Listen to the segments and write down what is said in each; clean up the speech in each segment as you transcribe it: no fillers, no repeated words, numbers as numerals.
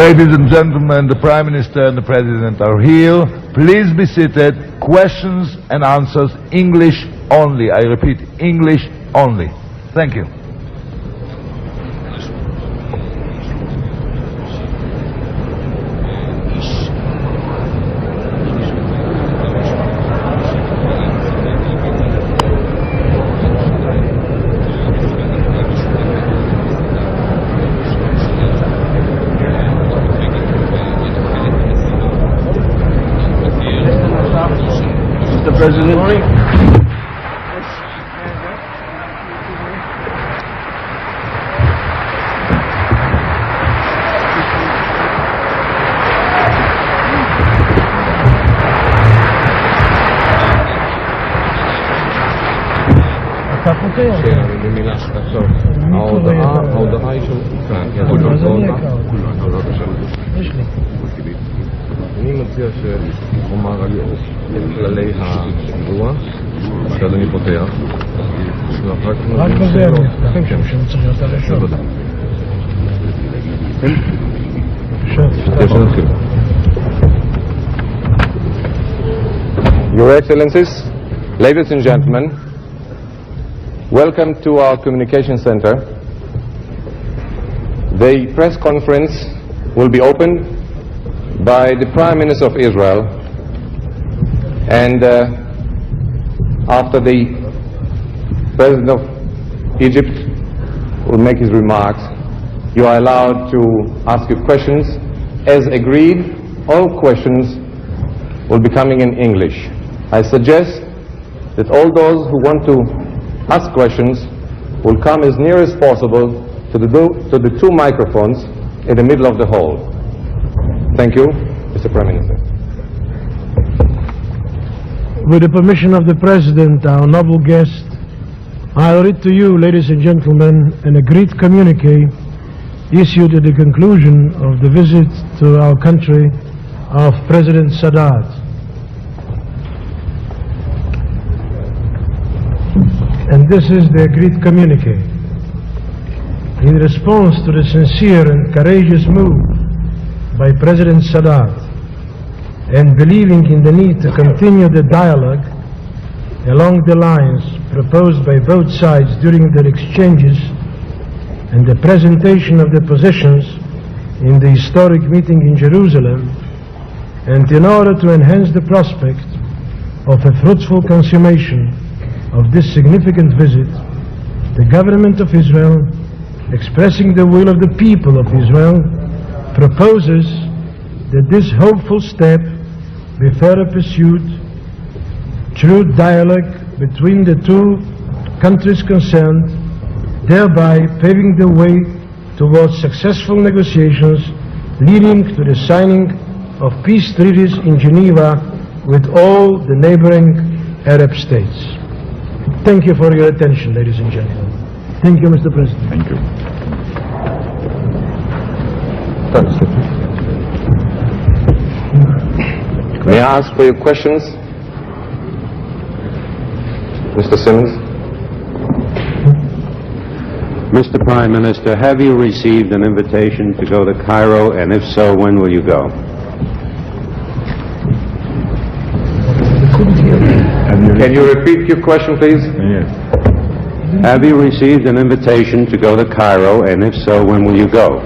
Ladies and gentlemen, the Prime Minister and the President are here. Please be seated. Questions and answers, English only. I repeat, English only. Thank you. President. ההודעה היא של כאן, אני מציע שאומר על כללי האירוע, שעד אני פותח, רק בזה אני אפתח, שמצריך להיות הראשון. Your Excellencies, ladies and gentlemen, welcome to our communication center. The press conference will be opened by the Prime Minister of Israel, and after the President of Egypt will make his remarks, you are allowed to ask your questions. As agreed, all questions will be coming in English. I suggest that all those who want to ask questions will come as near as possible to the two microphones in the middle of the hall. Thank you, Mr. Prime Minister. With the permission of the President, our noble guest, I'll read to you, ladies and gentlemen, an agreed communique issued at the conclusion of the visit to our country of President Sadat. And this is the agreed communique. In response to the sincere and courageous move by President Sadat, and believing in the need to continue the dialogue along the lines proposed by both sides during their exchanges and the presentation of the positions in the historic meeting in Jerusalem, and in order to enhance the prospect of a fruitful consummation of this significant visit, the government of Israel, expressing the will of the people of Israel, proposes that this hopeful step be further pursued through dialogue between the two countries concerned, thereby paving the way towards successful negotiations leading to the signing of peace treaties in Geneva with all the neighboring Arab states. Thank you for your attention, ladies and gentlemen. Thank you, Mr. President. Thank you. May I ask for your questions? Mr. Simmons. Mr. Prime Minister, have you received an invitation to go to Cairo, and if so, when will you go? Can you repeat your question, please? Yes. Have you received an invitation to go to Cairo, and if so, when will you go?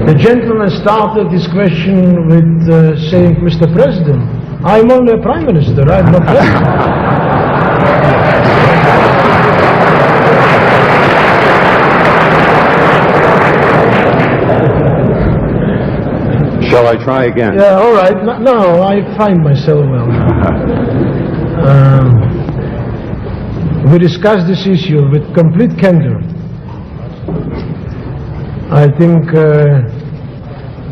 The gentleman started this question with saying, Mr. President, I'm only a Prime Minister, I'm not President. Shall I try again? Yeah, all right. No, I find myself well now. We discussed this issue with complete candor. I think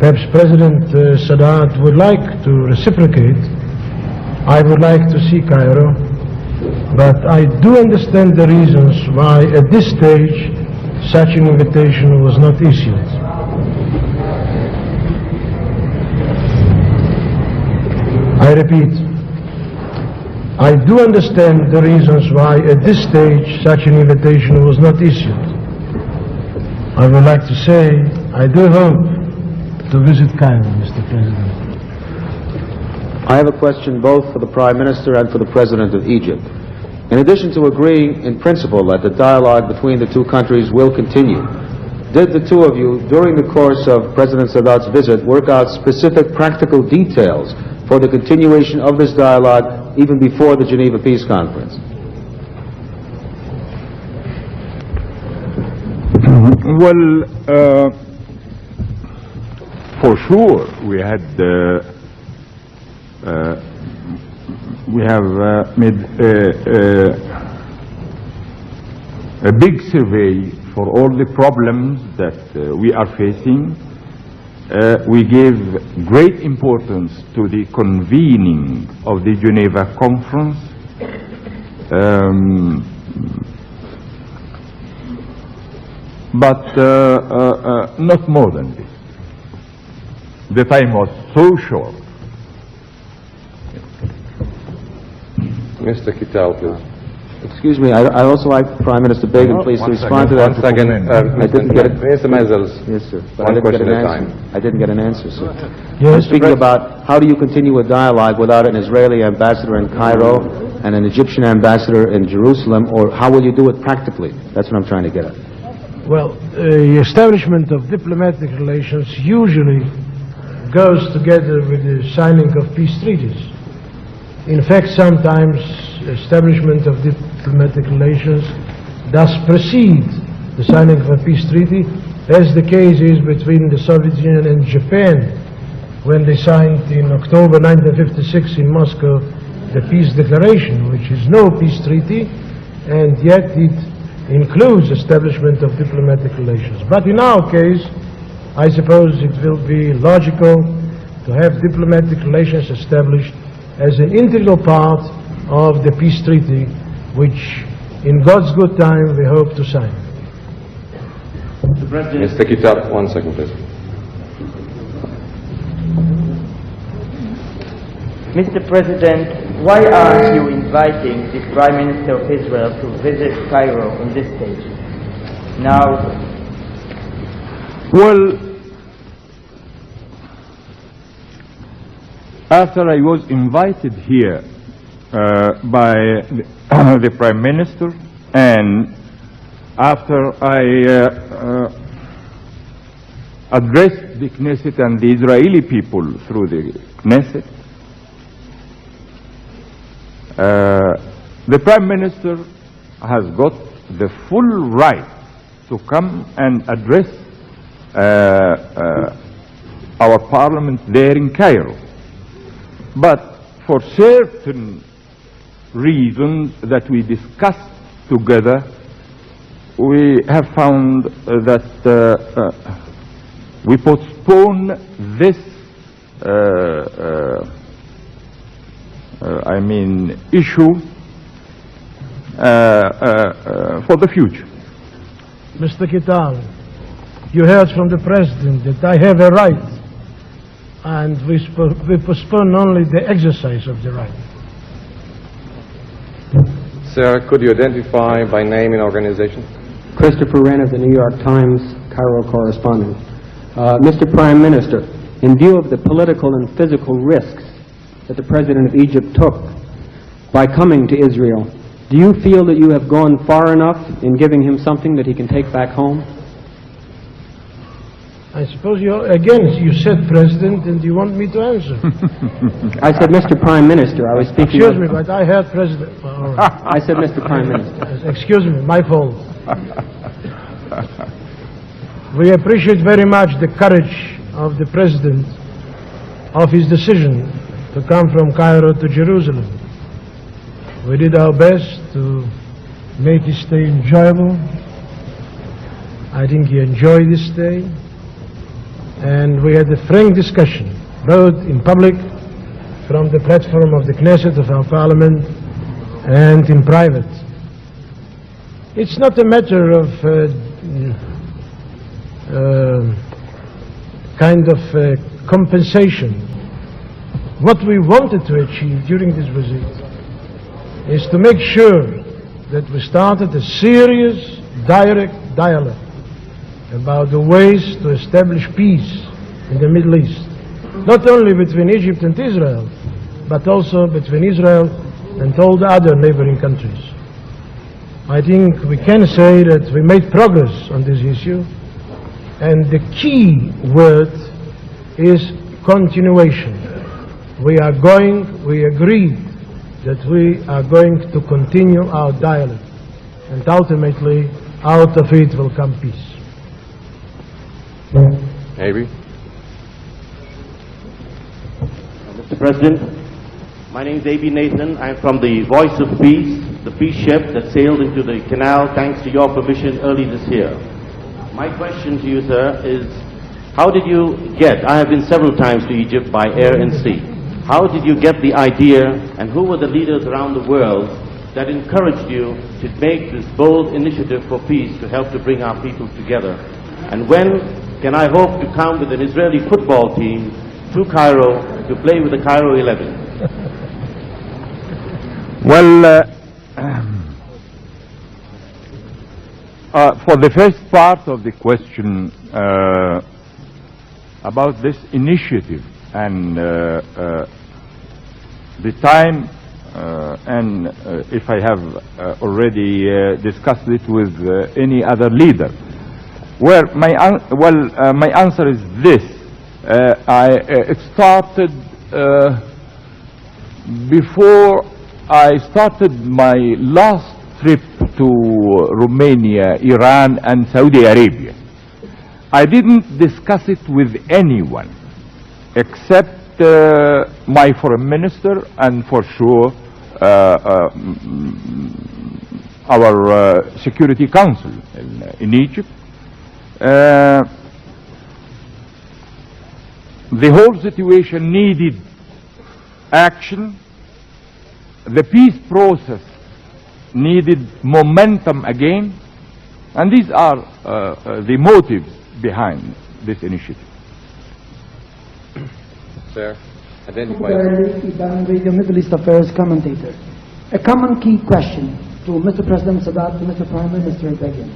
perhaps President Sadat would like to reciprocate. I would like to see Cairo, but I do understand the reasons why at this stage such an invitation was not issued. I repeat, I do understand the reasons why at this stage such an invitation was not issued. I would like to say, I do hope to visit Cairo, Mr. President. I have a question both for the Prime Minister and for the President of Egypt. In addition to agreeing in principle that the dialogue between the two countries will continue, did the two of you, during the course of President Sadat's visit, work out specific practical details for the continuation of this dialogue even before the Geneva Peace Conference? Well, for sure, we have made a big survey for all the problems that we are facing. We gave great importance to the convening of the Geneva Conference. But not more than this. The time was so short. Mr. Kittal, please. Excuse me, I also like Prime Minister Beygen, please, to respond to that. Once again, I didn't get it. Mr. Mezels. Yes, sir. One question at a time. I didn't get an answer, sir. Yes, I'm speaking about how do you continue a dialogue without an Israeli ambassador in Cairo and an Egyptian ambassador in Jerusalem, or how will you do it practically? That's what I'm trying to get at. Well, the establishment of diplomatic relations usually goes together with the signing of peace treaties. In fact, sometimes establishment of diplomatic relations does precede the signing of a peace treaty, as the case is between the Soviet Union and Japan, when they signed in October 1956 in Moscow the peace declaration, which is no peace treaty, and yet it includes establishment of diplomatic relations. But in our case, I suppose it will be logical to have diplomatic relations established as an integral part of the peace treaty, which in God's good time we hope to sign. Mr. Kittal, 1 second, please. Mr. President, why aren't you inviting the Prime Minister of Israel to visit Cairo on this stage? Now, Well, after I was invited here by the Prime Minister, and after I addressed the Knesset and the Israeli people through the Knesset, the Prime Minister has got the full right to come and address our parliament there in Cairo. But for certain reasons that we discussed together, we have found that we postpone this issue for the future. Mr. Kittal, you heard from the President that I have a right, and we postpone only the exercise of the right. Sir, could you identify by name and organization? Christopher Wren of the New York Times, Cairo correspondent. Mr. Prime Minister, in view of the political and physical risks that the President of Egypt took by coming to Israel, do you feel that you have gone far enough in giving him something that he can take back home? I suppose you said President, and you want me to answer. I said Mr. Prime Minister. I was speaking. Excuse me, but I heard President. All right. I said Mr. Prime Minister. Excuse me, my fault. We appreciate very much the courage of the President of his decision to come from Cairo to Jerusalem. We did our best to make his stay enjoyable. I think he enjoyed his stay. And we had a frank discussion, both in public, from the platform of the Knesset, of our parliament, and in private. It's not a matter of compensation what we wanted to achieve during this visit is to make sure that we started a serious, direct dialogue about the ways to establish peace in the Middle East, not only between Egypt and Israel, but also between Israel and all the other neighboring countries. I think we can say that we made progress on this issue, and the key word is continuation. We agreed that we are going to continue our dialogue, and ultimately out of it will come peace. Maybe. Mr. President, my name is A.B. Nathan. I'm from the Voice of Peace, the peace ship that sailed into the canal thanks to your permission early this year. My question to you, sir, is how did you get, I have been several times to Egypt by air and sea, how did you get the idea, and who were the leaders around the world that encouraged you to make this bold initiative for peace to help to bring our people together? And when can I hope to come with an Israeli football team to Cairo to play with the Cairo 11? Well, for the first part of the question about this initiative and the time, and if I have already discussed it with any other leader, well, my answer is this: it started before I started my last trip to Romania, Iran, and Saudi Arabia. I didn't discuss it with anyone except my foreign minister and for sure our Security Council in Egypt. The whole situation needed action. The peace process needed momentum again, and these are the motives behind this initiative. Sir, identify Radio Middle East Affairs commentator. A common key question to Mr. President Sadat, to Mr. Prime Minister Beygen.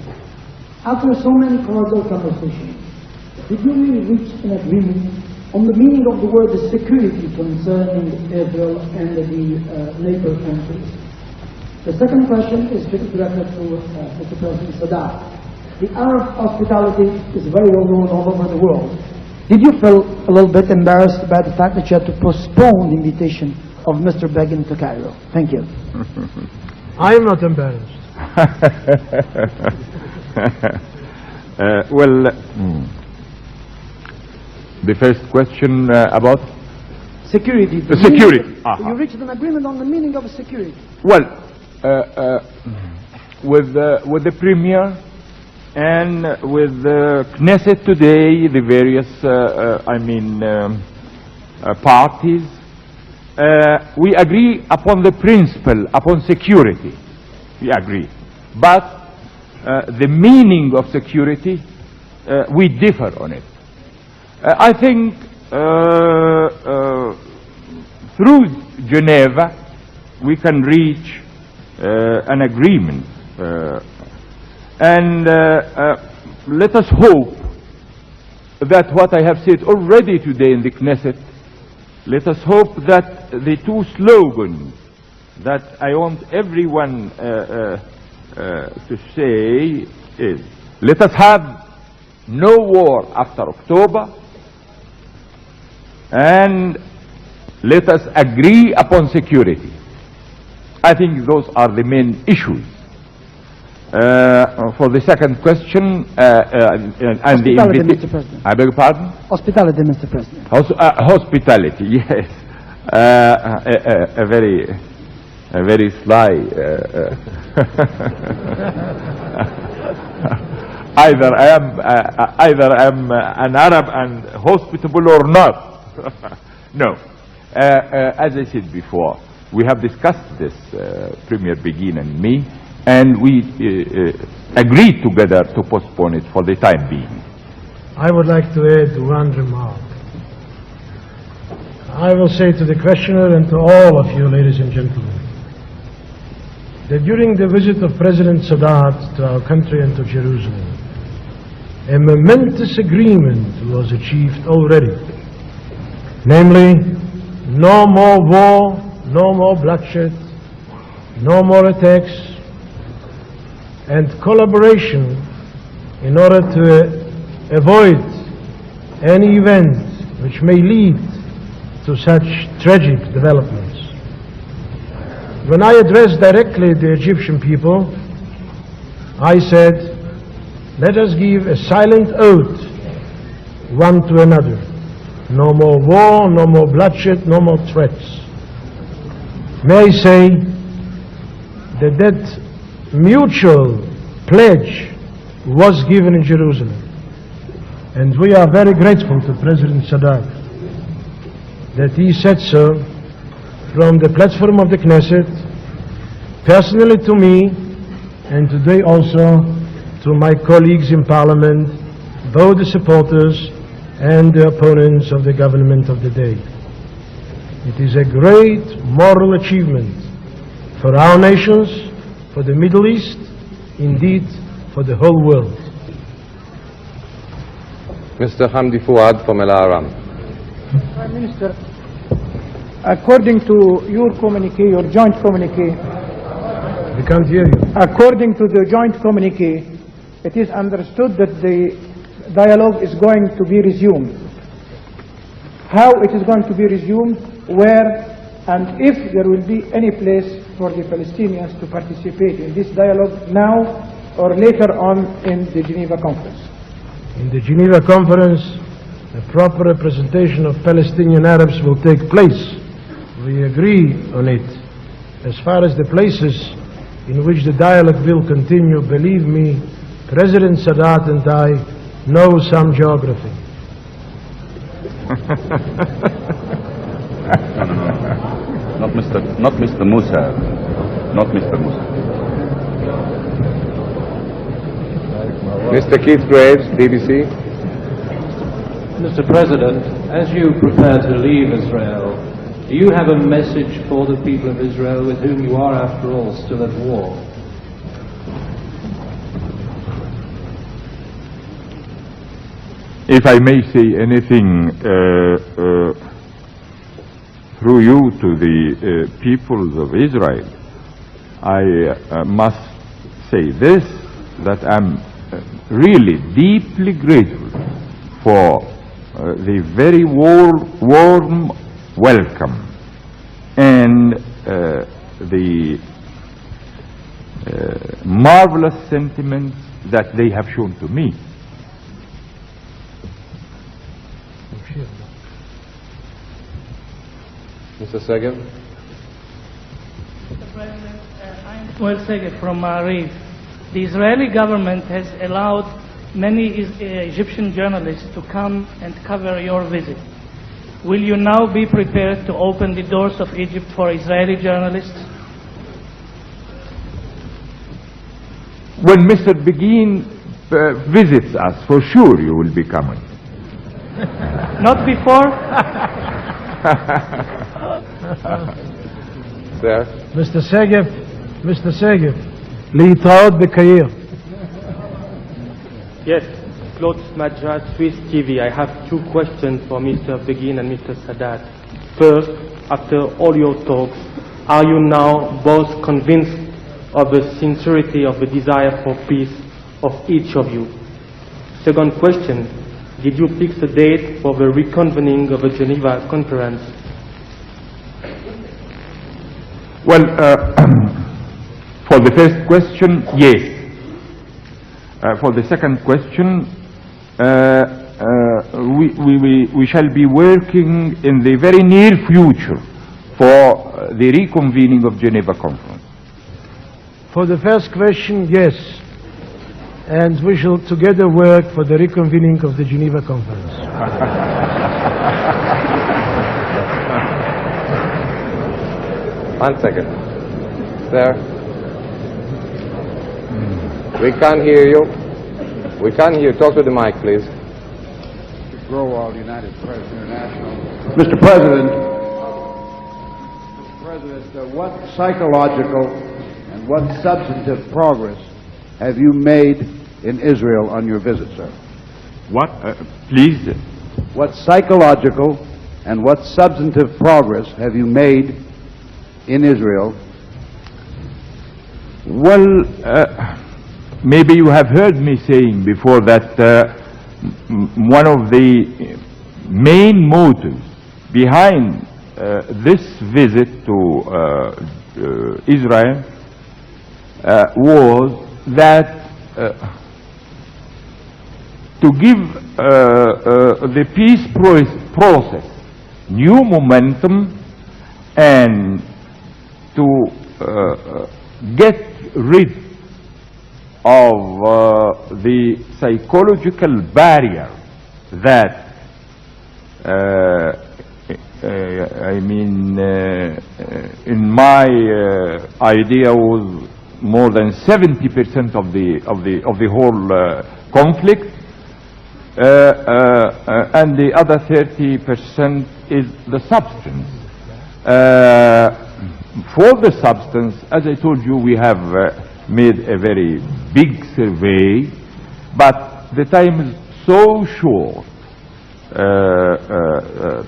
After so many cordial conversations, did you really reach an agreement on the meaning of the word security concerning Israel and the neighbor countries? The second question is directed to Mr. President Sadat. The Arab hospitality is very well known all over the world. Did you feel a little bit embarrassed by the fact that you had to postpone the invitation of Mr. Beygen to Cairo? Thank you. I am not embarrassed. The first question about security. Security. You reached an agreement on the meaning of security. Well, with the Premier and with the Knesset today, the various parties, we agree upon the principle, upon security. We agree, but the meaning of security, we differ on it. I think through Geneva we can reach an agreement, and let us hope that what I have said already today in the Knesset, let us hope that the two slogans that I want everyone to say is, let us have no war after October, and let us agree upon security. I think those are the main issues. For the second question, and hospitality, Mr. President. I beg your pardon? Hospitality, Mr. President. Hospitality, yes. A very sly. Either I am an Arab and hospitable or not. No. As I said before, we have discussed this, Premier Beygen and me, and we agreed together to postpone it for the time being. I would like to add one remark. I will say to the questioner and to all of you, ladies and gentlemen, that during the visit of President Sadat to our country and to Jerusalem, a momentous agreement was achieved already. Namely, no more war, no more bloodshed, no more attacks, and collaboration in order to avoid any event which may lead to such tragic developments. When I addressed directly the Egyptian people, I said, let us give a silent oath one to another. No more war, no more bloodshed, no more threats. May I say that that mutual pledge was given in Jerusalem. And we are very grateful to President Sadat that he said so from the platform of the Knesset, personally to me, and today also to my colleagues in Parliament, both the supporters and the opponents of the government of the day. It is a great moral achievement for our nations, for the Middle East, indeed for the whole world. Mr. Hamdi Fuad from Al-Aram. Prime Minister, according to your communique, your joint communique, we can't hear you. According to the joint communique, it is understood that the dialogue is going to be resumed. How it is going to be resumed, where, and if there will be any place for the Palestinians to participate in this dialogue now or later on in the Geneva Conference. In the Geneva Conference, a proper representation of Palestinian Arabs will take place. We agree on it. As far as the places in which the dialogue will continue, believe me, President Sadat and I know some geography. Not Mr. Musa. Not Mr. Musa. Mr. Keith Graves, BBC. Mr. President, as you prepare to leave Israel, do you have a message for the people of Israel with whom you are, after all, still at war? If I may say anything through you to the peoples of Israel, I must say this, that I'm really deeply grateful for the very warm welcome and the marvelous sentiments that they have shown to me. Mr. Segev. Mr. President, I'm Shmuel Segev from Ma'ariv. The Israeli government has allowed many Egyptian journalists to come and cover your visit. Will you now be prepared to open the doors of Egypt for Israeli journalists? When Mr. Beygen visits us, for sure you will be coming. Not before? Sir? Mr. Segev, להתראות בקהיר. Yes, Claude Madras, Swiss TV. I have two questions for Mr. Beygen and Mr. Sadat. First, after all your talks, are you now both convinced of the sincerity of the desire for peace of each of you? Second question, did you fix a date for the reconvening of the Geneva conference? Well, for the first question, yes. For the second question, we shall be working in the very near future for the reconvening of Geneva Conference. For the first question, yes. And we shall together work for the reconvening of the Geneva Conference. One second. Sir? We can't hear you. We can't hear you. Talk to the mic, please. Grow United Press International. Mr. President, President, what psychological and what substantive progress have you made in Israel on your visit, sir? What? Please? What psychological and what substantive progress have you made in Israel? Well, maybe you have heard me saying before that one of the main motives behind this visit to Israel was that to give the peace process new momentum and to get rid of the psychological barrier that I mean in my idea was more than 70% of the whole conflict, and the other 30% is the substance. For the substance, as I told you, we have made a very big survey, but the time is so short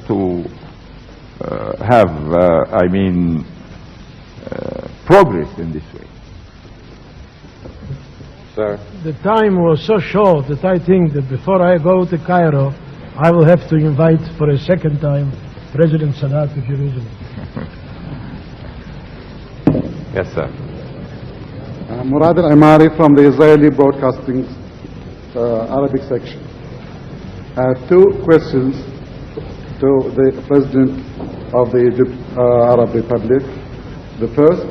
to have, I mean, progress in this way. Sir. The time was so short that I think that before I go to Cairo, I will have to invite for a second time President Sadat, if you reason. Yes, sir. Murad al-Imari from the Israeli Broadcasting Arabic section. I have two questions to the President of the Arab Republic. The first,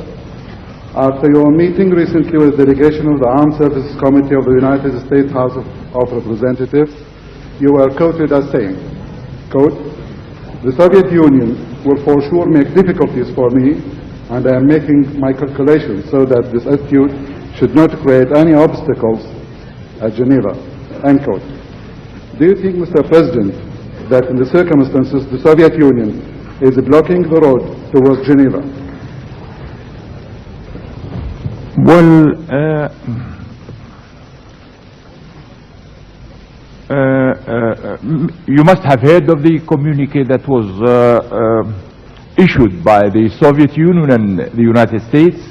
after your meeting recently with the delegation of the Armed Services Committee of the United States House of Representatives, you were quoted as saying, quote, "The Soviet Union will for sure make difficulties for me, and I am making my calculations so that this attitude should not create any obstacles at Geneva," end quote. Do you think, Mr. President, that in the circumstances the Soviet Union is blocking the road towards Geneva? Well, you must have heard of the communique that was issued by the Soviet Union and the United States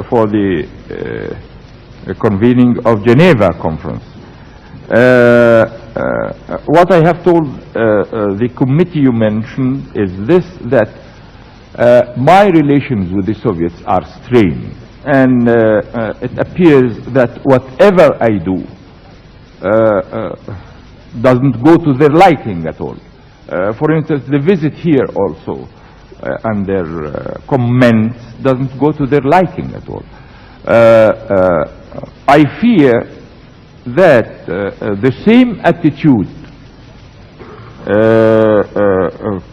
for the convening of Geneva Conference. What I have told the committee you mentioned is this, that my relations with the Soviets are strained, and it appears that whatever I do doesn't go to their liking at all. For instance, the visit here also and their comments doesn't go to their liking at all. I fear that the same attitude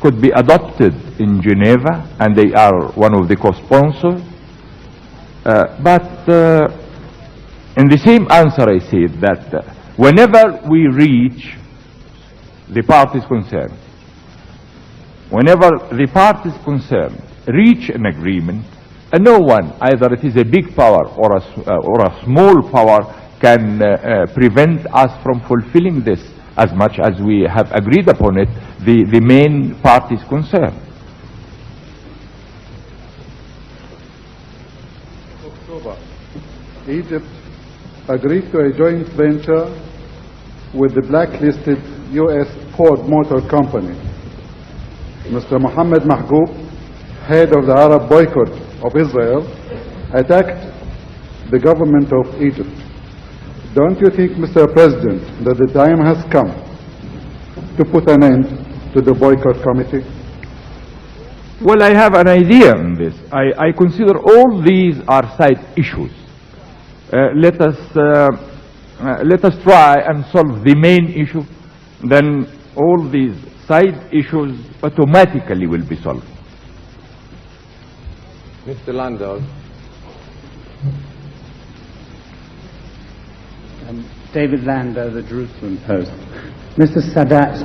could be adopted in Geneva, and they are one of the co-sponsors, but in the same answer I said that whenever we reach the parties concerned, reach an agreement, and no one, either it is a big power or a small power, can prevent us from fulfilling this as much as we have agreed upon it, the main parties concerned. October, Egypt agreed to a joint venture with the blacklisted U.S. Ford Motor Company. Mr. Mohammed Mahgoub, head of the Arab boycott of Israel, attacked the government of Egypt. Don't you think, Mr. President, that the time has come to put an end to the boycott committee? Well, I have an idea on this. I consider all these are side issues. Let us try and solve the main issue, then all these side issues automatically will be solved. Mr. Landau. David Landau, the Jerusalem Post. Mr. Sadat,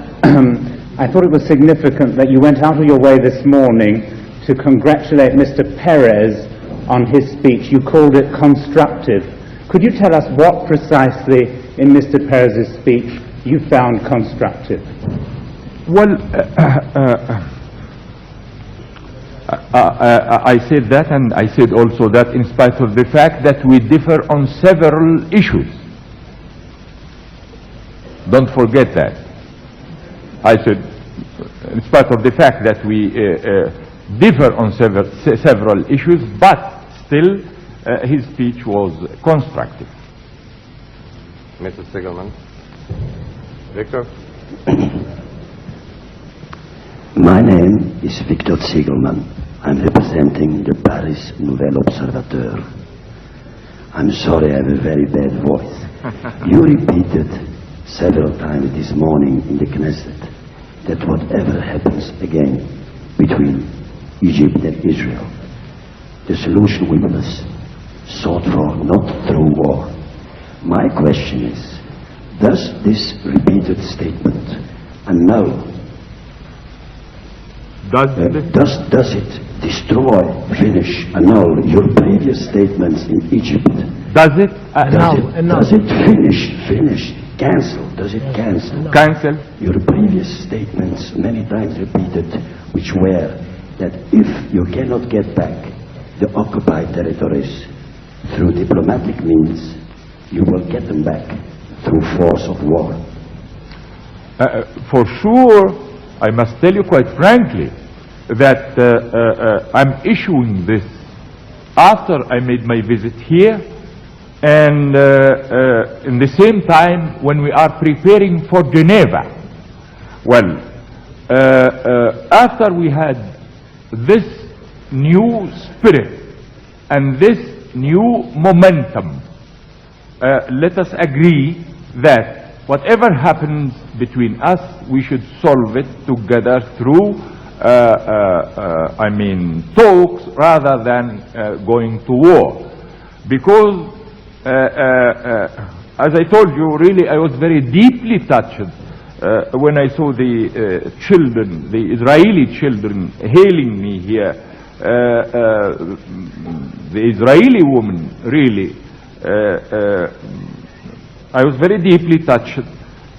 I thought it was significant that you went out of your way this morning to congratulate Mr. Perez on his speech. You called it constructive. Could you tell us what precisely in Mr. Perez's speech you found constructive? Well, I said that, and I said also that in spite of the fact that we differ on several issues. Don't forget that. I said, in spite of the fact that we differ on several issues, but still his speech was constructive. Mr. Siegelman. Victor? My name is Victor Siegelman. I'm representing the Paris Nouvel Observateur. I'm sorry I have a very bad voice. You repeated several times this morning in the Knesset that whatever happens again between Egypt and Israel, the solution will be sought for not through war. My question is, does this repeated statement annul, does it destroy, finish, annul your previous statements in Egypt? Does it? Does it finish, cancel? Does it cancel? Cancel? Your previous statements, many times repeated, which were that if you cannot get back the occupied territories through diplomatic means, you will get them back through force of war. For sure, I must tell you quite frankly that I'm issuing this after I made my visit here, and in the same time when we are preparing for Geneva. Well, after we had this new spirit and this new momentum, let us agree that whatever happens between us, we should solve it together through talks rather than going to war. Because as I told you, really I was very deeply touched when I saw the children, the Israeli children hailing me here. The Israeli woman, really, I was very deeply touched.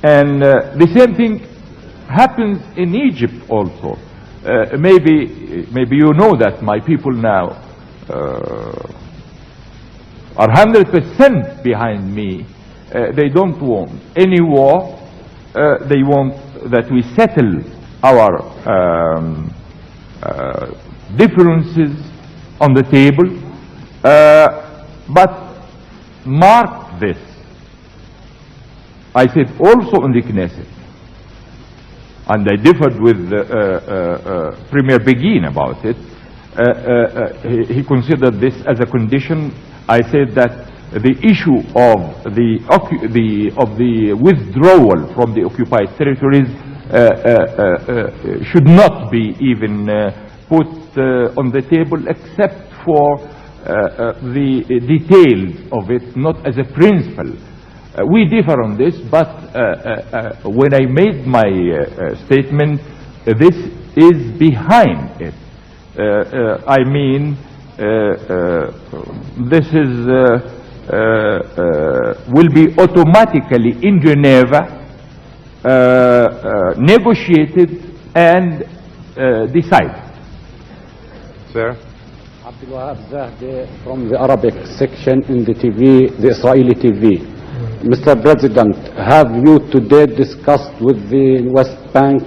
And the same thing happens in Egypt also. Maybe you know that my people now are 100% behind me. They don't want any war. They want that we settle our differences on the table. But mark this. I said also in the Knesset, and I differed with Premier Beygen about it. He considered this as a condition. I said that the issue of the withdrawal from the occupied territories should not be even put on the table, except for the details of it, not as a principle. We differ on this, but when I made my statement, this is behind it. This is will be automatically in Geneva negotiated and decided. Sir? From the Arabic section in the TV, the Israeli TV. Mr. President, have you today discussed with the West Bank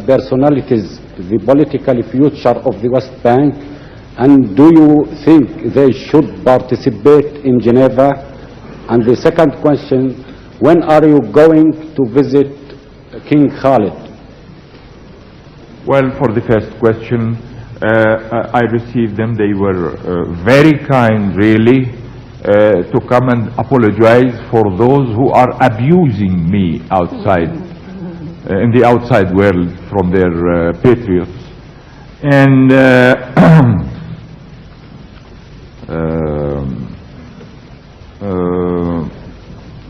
personalities the political future of the West Bank, and do you think they should participate in Geneva? And the second question, when are you going to visit King Khalid? Well, for the first question, I received them. They were very kind, really, to come and apologize for those who are abusing me outside, in the outside world, from their patriots. And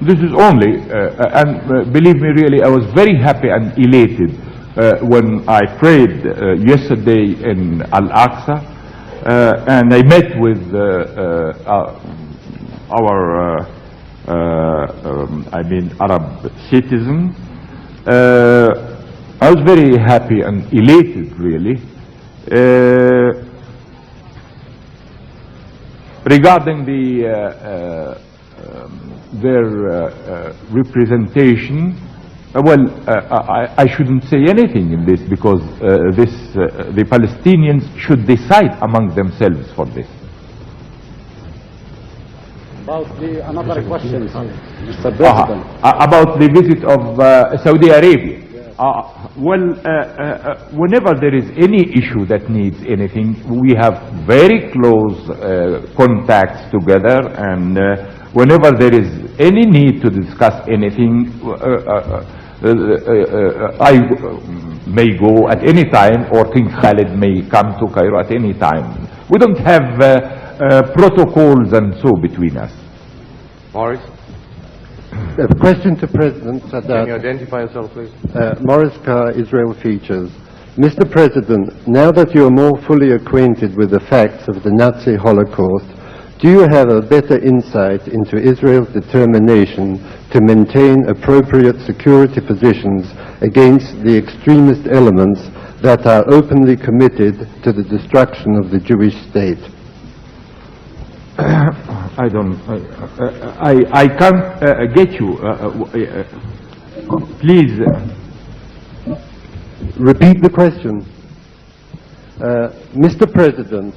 this is only, and believe me, really, I was very happy and elated when I prayed yesterday in Al-Aqsa, and I met with our Arab citizens. I was very happy and elated, really, regarding their representation. Well, I shouldn't say anything in this, because the Palestinians should decide among themselves for this. About another question, Mr. President. About the visit of Saudi Arabia. Whenever there is any issue that needs anything, we have very close contacts together, and whenever there is any need to discuss anything, I may go at any time, or King Khalid may come to Cairo at any time. We don't have protocols and so between us. Morris? A question to President Sadat. Can you identify yourself, please? Morris Carr, Israel Features. Mr. President, now that you are more fully acquainted with the facts of the Nazi Holocaust, do you have a better insight into Israel's determination to maintain appropriate security positions against the extremist elements that are openly committed to the destruction of the Jewish state? I don't. I can't get you. Please repeat the question. Mr. President,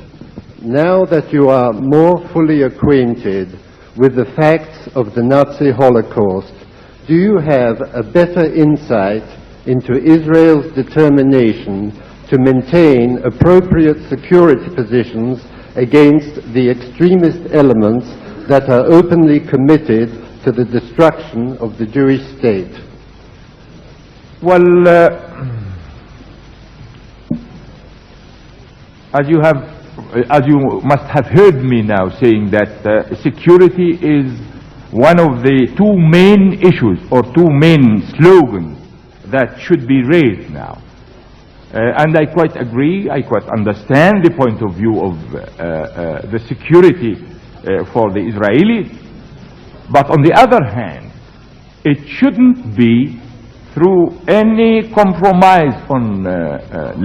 now that you are more fully acquainted with the facts of the Nazi Holocaust, do you have a better insight into Israel's determination to maintain appropriate security positions against the extremist elements that are openly committed to the destruction of the Jewish state? Well, as you must have heard me now saying that security is one of the two main issues or two main slogans that should be raised now. And I quite agree, I quite understand the point of view of the security for the Israelis. But on the other hand, it shouldn't be through any compromise on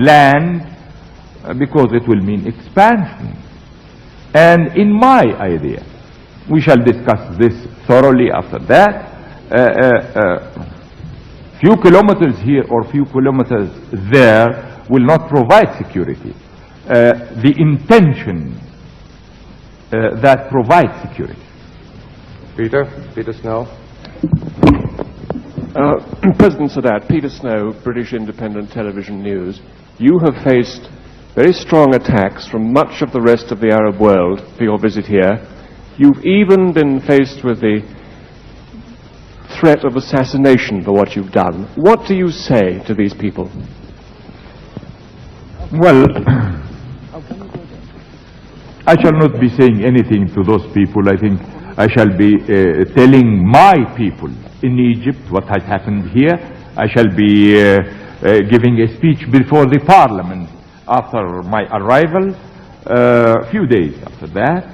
land, because it will mean expansion. And in my idea, we shall discuss this thoroughly after that. Few kilometers here or few kilometers there will not provide security. The intention that provides security. Peter Snow. President Sadat, Peter Snow, British Independent Television News. You have faced very strong attacks from much of the rest of the Arab world for your visit here. You've even been faced with the threat of assassination for what you've done. What do you say to these people? Well, I shall not be saying anything to those people. I think I shall be telling my people in Egypt what has happened here. I shall be giving a speech before the parliament after my arrival, a few days after that.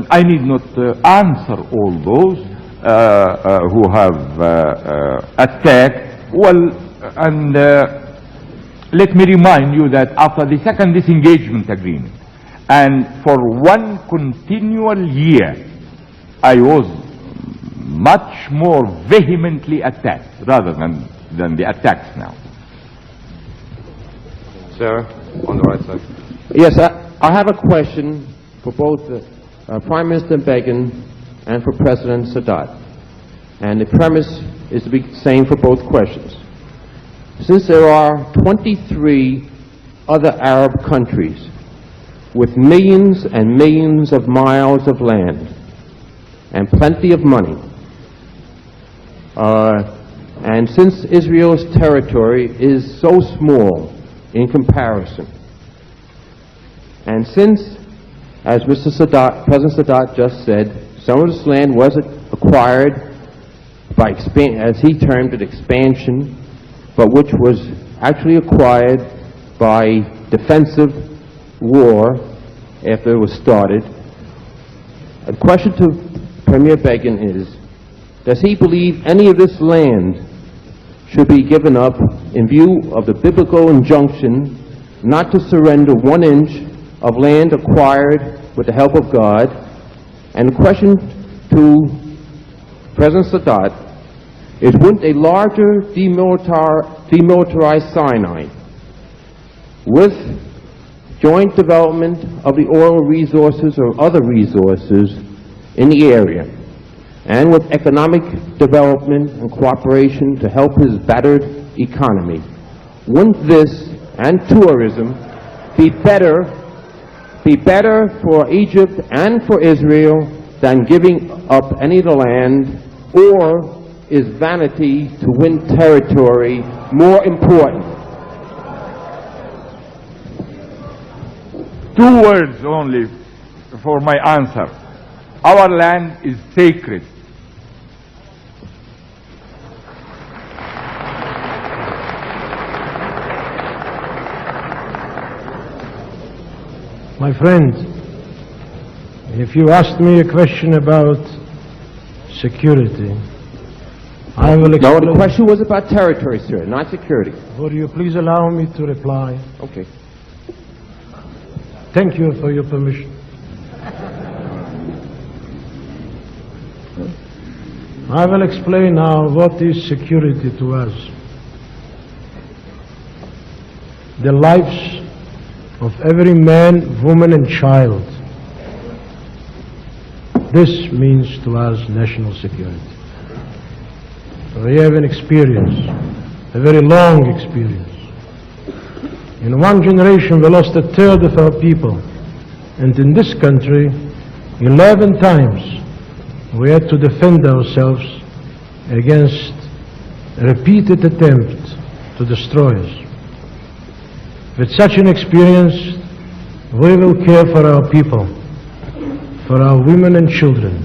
I need not answer all those who have attacked. Well, and let me remind you that after the second disengagement agreement, and for one continual year, I was much more vehemently attacked rather than the attacks now. Sarah, on the right side. Yes, I have a question for both Prime Minister Beygen and for President Sadat. And the premise is to be the same for both questions. Since there are 23 other Arab countries with millions and millions of miles of land and plenty of money, and since Israel's territory is so small in comparison, and since, as Mr. Sadat, President Sadat just said, some of this land was acquired by, as he termed it, expansion, but which was actually acquired by defensive war after it was started. A question to Premier Beygen is, does he believe any of this land should be given up in view of the biblical injunction not to surrender 1 inch of land acquired with the help of God? And the question to President Sadat is, wouldn't a larger demilitarized Sinai with joint development of the oil resources or other resources in the area, and with economic development and cooperation to help his battered economy, wouldn't this and tourism be better for Egypt and for Israel than giving up any of the land? Or is vanity to win territory more important? 2 words only for my answer. Our land is sacred. My friend, if you asked me a question about security, I will explain. No, the question was about territory, sir, not security. Would you please allow me to reply? Okay. Thank you for your permission. I will explain now what is security to us. The lives of every man, woman and child. This means to us national security. We have an experience, a very long experience. In 1 generation we lost 1/3 of our people, and in this country 11 times we had to defend ourselves against a repeated attempt to destroy us. With such an experience, we will care for our people, for our women and children,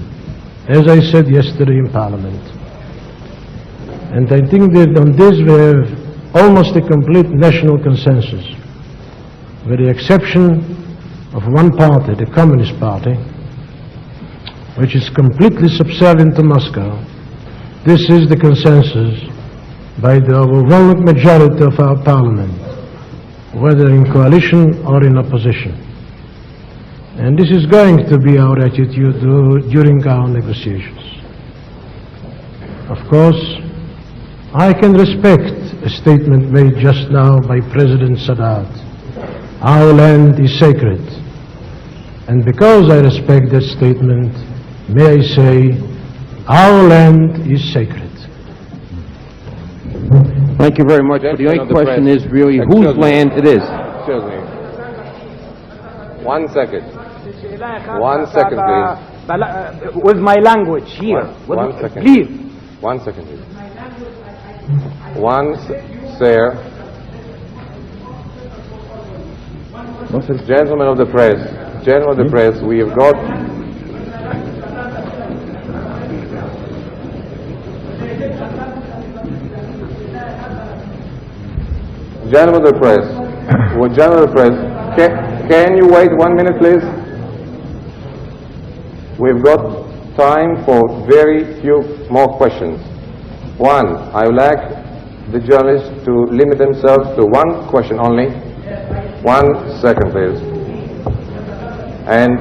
as I said yesterday in Parliament. And I think that on this we have almost a complete national consensus, with the exception of one party, the Communist Party, which is completely subservient to Moscow. This is the consensus by the overwhelming majority of our Parliament, whether in coalition or in opposition. And this is going to be our attitude during our negotiations. Of course, I can respect a statement made just now by President Sadat. Our land is sacred. And because I respect that statement, may I say, our land is sacred. Thank you very much. The only question is really whose land it is. Excuse me. 1 second. 1 second, please. With my language here. One second. Please. 1 second, please. Sir. Gentlemen of the press, we have got... Gentlemen of the press, can you wait 1 minute, please? We've got time for very few more questions. One, I would like the journalists to limit themselves to 1 question only. 1 second, please. And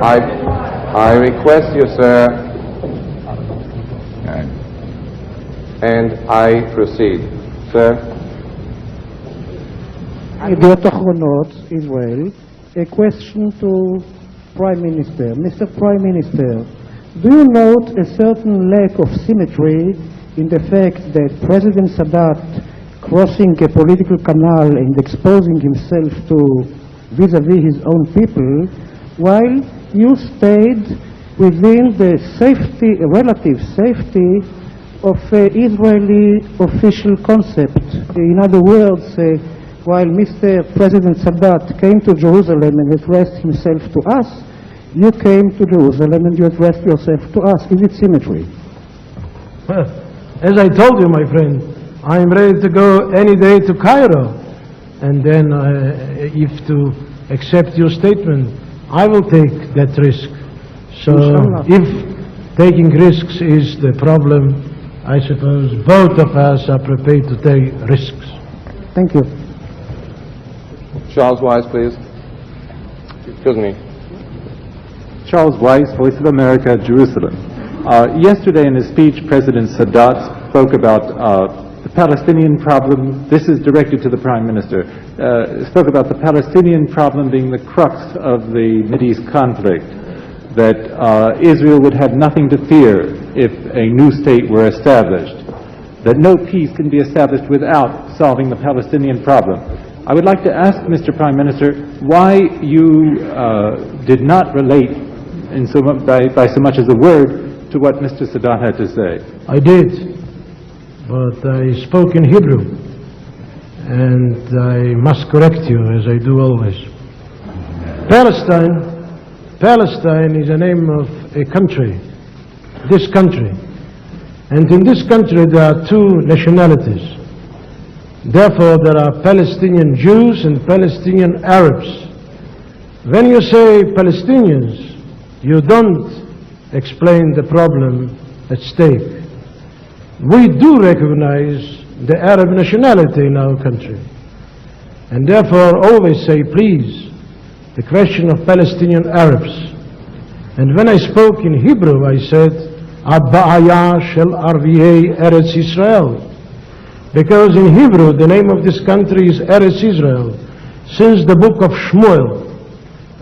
I request you, sir, and I proceed. Sir. ידיעות אחרונות, Israel, a question to Prime Minister. Mr. Prime Minister, do you note a certain lack of symmetry in the fact that President Sadat crossing a political canal and exposing himself to vis-à-vis his own people, while you stayed within the safety, relative safety of Israeli official concept? In other words, while Mr. President Sadat came to Jerusalem and addressed himself to us, you came to Jerusalem and you addressed yourself to us. Is it symmetry? Well, as I told you, my friend, I'm ready to go any day to Cairo. And then if to accept your statement, I will take that risk. So if taking risks is the problem, I suppose both of us are prepared to take risks. Thank you. Charles Wise, please. Excuse me. Charles Weiss, Voice of America, Jerusalem. Yesterday in his speech, President Sadat spoke about the Palestinian problem. This is directed to the Prime Minister. Spoke about the Palestinian problem being the crux of the Mideast conflict, that Israel would have nothing to fear if a new state were established, that no peace can be established without solving the Palestinian problem. I would like to ask Mr. Prime Minister why you did not relate by so much as a word to what Mr. Sadat had to say. I did, but I spoke in Hebrew, and I must correct you, as I do always. Palestine is the name of a country, this country. And in this country there are two nationalities. Therefore there are Palestinian Jews and Palestinian Arabs. When you say Palestinians, you don't explain the problem at stake. We do recognize the Arab nationality in our country, and therefore always say, please, the question of Palestinian Arabs. And when I spoke in Hebrew, I said, Abaya shel Arviyei Eretz Israel. Because in Hebrew, the name of this country is Eretz Israel, since the book of Shmuel.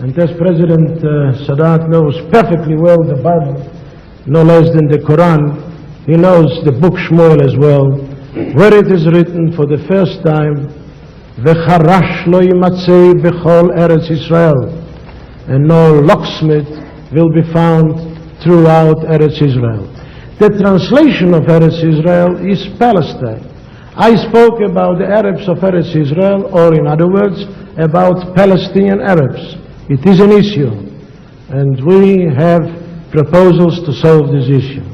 And as President Sadat knows perfectly well the Bible, no less than the Quran, he knows the book Shmuel as well, where it is written for the first time, V'charash lo yimatzei b'chol Eretz Israel, and no locksmith will be found throughout Eretz Israel. The translation of Eretz Israel is Palestine. I spoke about the Arabs of Eretz Israel, or in other words, about Palestinian Arabs. It is an issue, and we have proposals to solve this issue.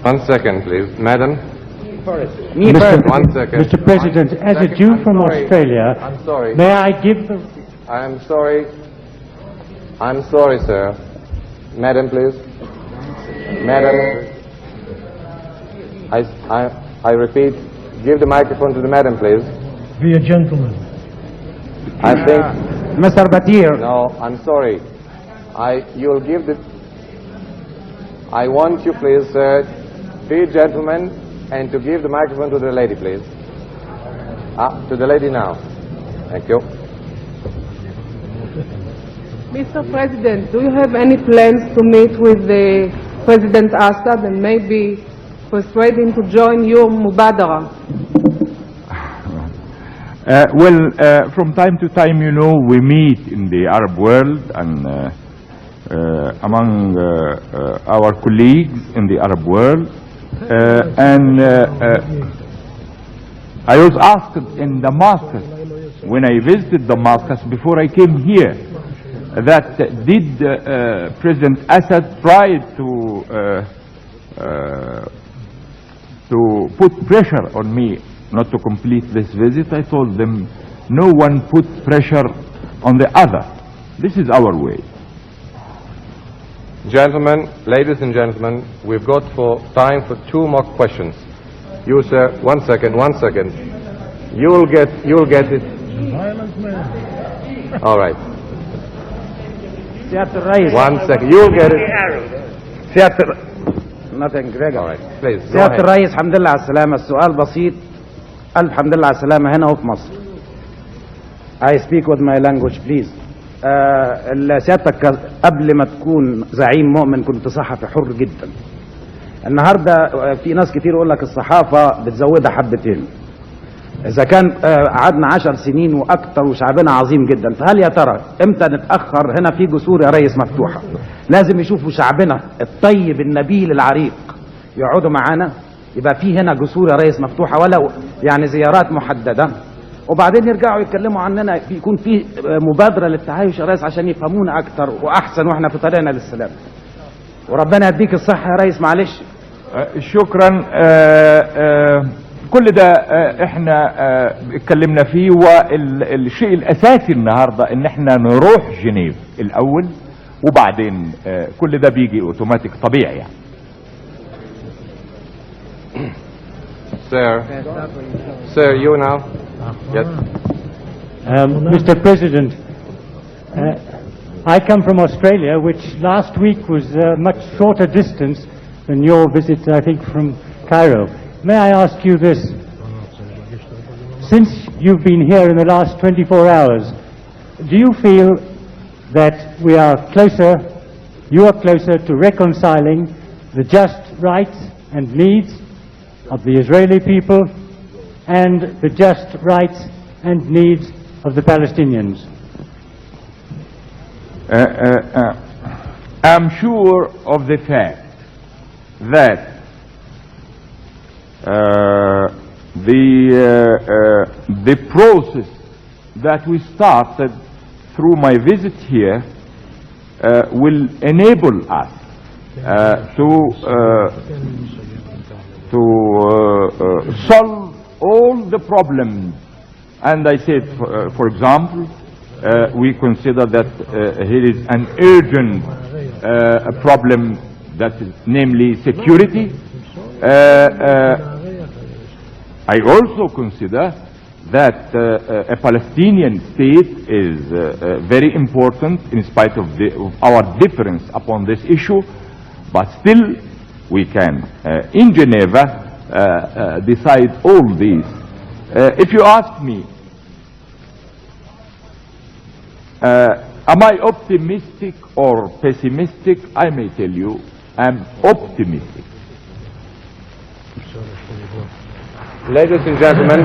1 second, please. Madam? One second. Mr. President, as a Jew from Australia, I'm sorry. may I give the... I'm sorry. I'm sorry, sir. Madam, please. Madam. I repeat, give the microphone to the madam, please. Be a gentleman. I think... Mr. Batir. No, I'm sorry. You'll give the... I want you, please, sir, be a gentleman and to give the microphone to the lady, please. To the lady now. Thank you. Mr. President, do you have any plans to meet with the President Assad and maybe persuade him to join your Mubadara? From time to time, you know, we meet in the Arab world and among our colleagues in the Arab world. I was asked in Damascus, when I visited Damascus before I came here, that did President Assad try to put pressure on me not to complete this visit. I told them, no one put pressure on the other. This is our way. Gentlemen, ladies and gentlemen, we've got time for 2 more questions. You, sir, 1 second. You'll get it. All right. 1 second. You'll get it. Nothing, Greg. All right, please. سيادة الرئيس الحمد لله على السلامة. السؤال بسيط. ألف حمد لله على السلامة هنا وفي مصر. I speak with my language, please. سيادتك قبل ما تكون زعيم مؤمن كنت صحفي حر جدا. النهارده في ناس كتير يقول لك الصحافة بتزودها حبتين. إذا كان قعدنا 10 سنين وأكثر وشعبنا عظيم جدا، فهل يا ترى إمتى نتأخر؟ هنا في جسور يا ريس مفتوحة. لازم يشوفوا شعبنا الطيب النبيل العريق يقعدوا معانا، يبقى في هنا جسور يا ريس مفتوحة ولو يعني زيارات محددة، وبعدين يرجعوا يتكلموا عننا، يكون في مبادرة للتعايش يا ريس عشان يفهمونا أكثر وأحسن وإحنا في طريقنا للسلام. وربنا يديك الصحة يا ريس. معلش شكرا. كل ده احنا اتكلمنا فيه، والشيء الاساسي النهارده ان احنا نروح جنيف الاول، وبعدين كل ده بيجي اوتوماتيك طبيعي يعني. Sir, you now. Yes. Mr. President, I come from Australia, which last week was a much shorter distance than your visit, I think, from Cairo. May I ask you this? Since you've been here in the last 24 hours, do you feel that we are closer, you are closer to reconciling the just rights and needs of the Israeli people and the just rights and needs of the Palestinians? I'm sure of the fact that the process that we started through my visit here will enable us to solve all the problems. And I said, for example, we consider that here is an urgent problem, that is namely security. I also consider that a Palestinian state is very important in spite of our difference upon this issue, but still we can in Geneva decide all these. If you ask me, am I optimistic or pessimistic, I may tell you I'm optimistic. Ladies and gentlemen,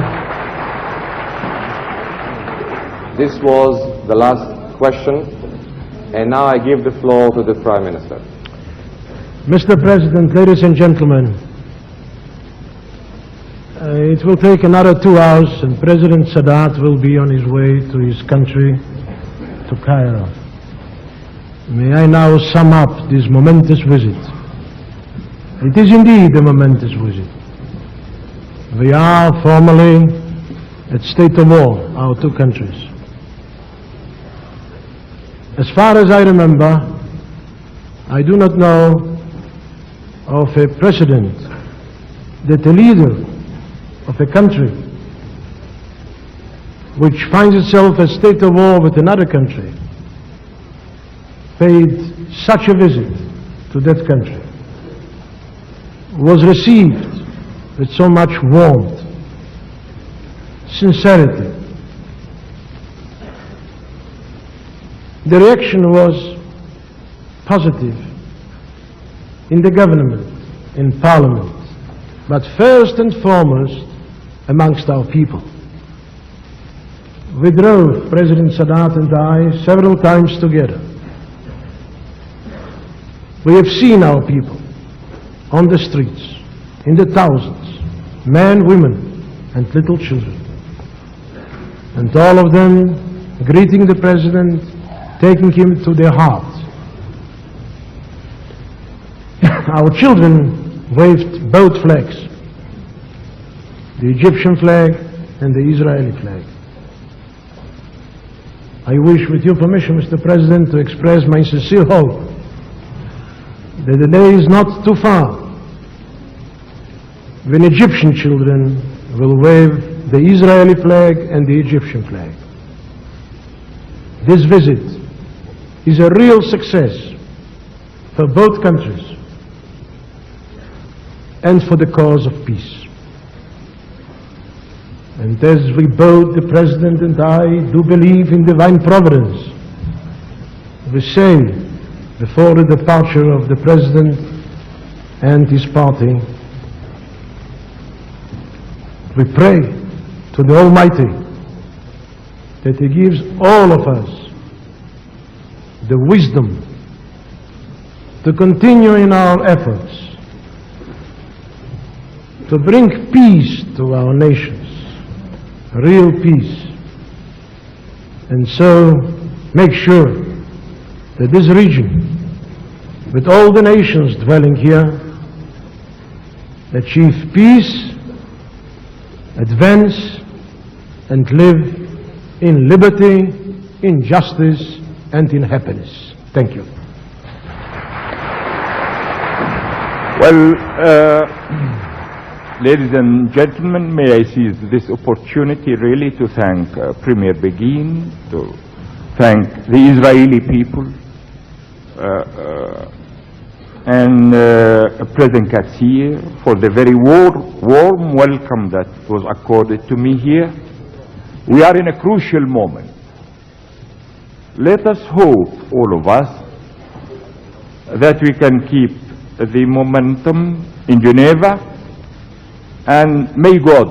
this was the last question, and now I give the floor to the Prime Minister. Mr. President, ladies and gentlemen, it will take another 2 hours and President Sadat will be on his way to his country, to Cairo. May I now sum up this momentous visit. It is indeed a momentous visit. We are formally at state of war, our two countries. As far as I remember, I do not know of a precedent that a leader of a country which finds itself at state of war with another country paid such a visit to that country, was received with so much warmth, sincerity. The reaction was positive in the government, in parliament, but first and foremost amongst our people. We drove, President Sadat and I, several times together. We have seen our people on the streets, in the thousands, men, women, and little children. And all of them greeting the President, taking him to their hearts. Our children waved both flags, the Egyptian flag and the Israeli flag. I wish, with your permission, Mr. President, to express my sincere hope that the day is not too far when Egyptian children will wave the Israeli flag and the Egyptian flag. This visit is a real success for both countries and for the cause of peace. And as we both, the President and I, do believe in divine providence, we say, before the departure of the President and his party, we pray to the Almighty that He gives all of us the wisdom to continue in our efforts to bring peace to our nations, real peace, and so make sure that this region, with all the nations dwelling here, achieve peace, advance, and live in liberty, in justice, and in happiness. Thank you. Well, ladies and gentlemen, may I seize this opportunity really to thank Premier Begin, to thank the Israeli people, and President Katsir for the very warm welcome that was accorded to me here. We are in a crucial moment. Let us hope, all of us, that we can keep the momentum in Geneva, and may God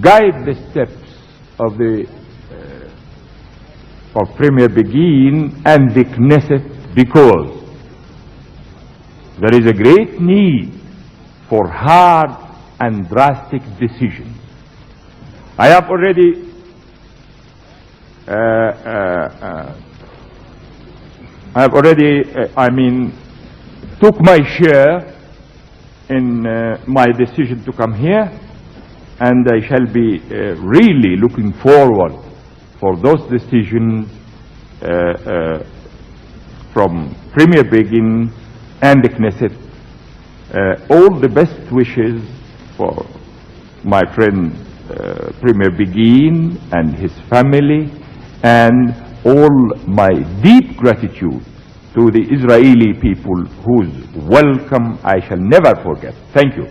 guide the steps of Premier Begin and the Knesset, because there is a great need for hard and drastic decisions. I have already took my share in my decision to come here, and I shall be really looking forward for those decisions from Premier Begin and the Knesset. All the best wishes for my friend Premier Begin and his family, and all my deep gratitude to the Israeli people whose welcome I shall never forget. Thank you.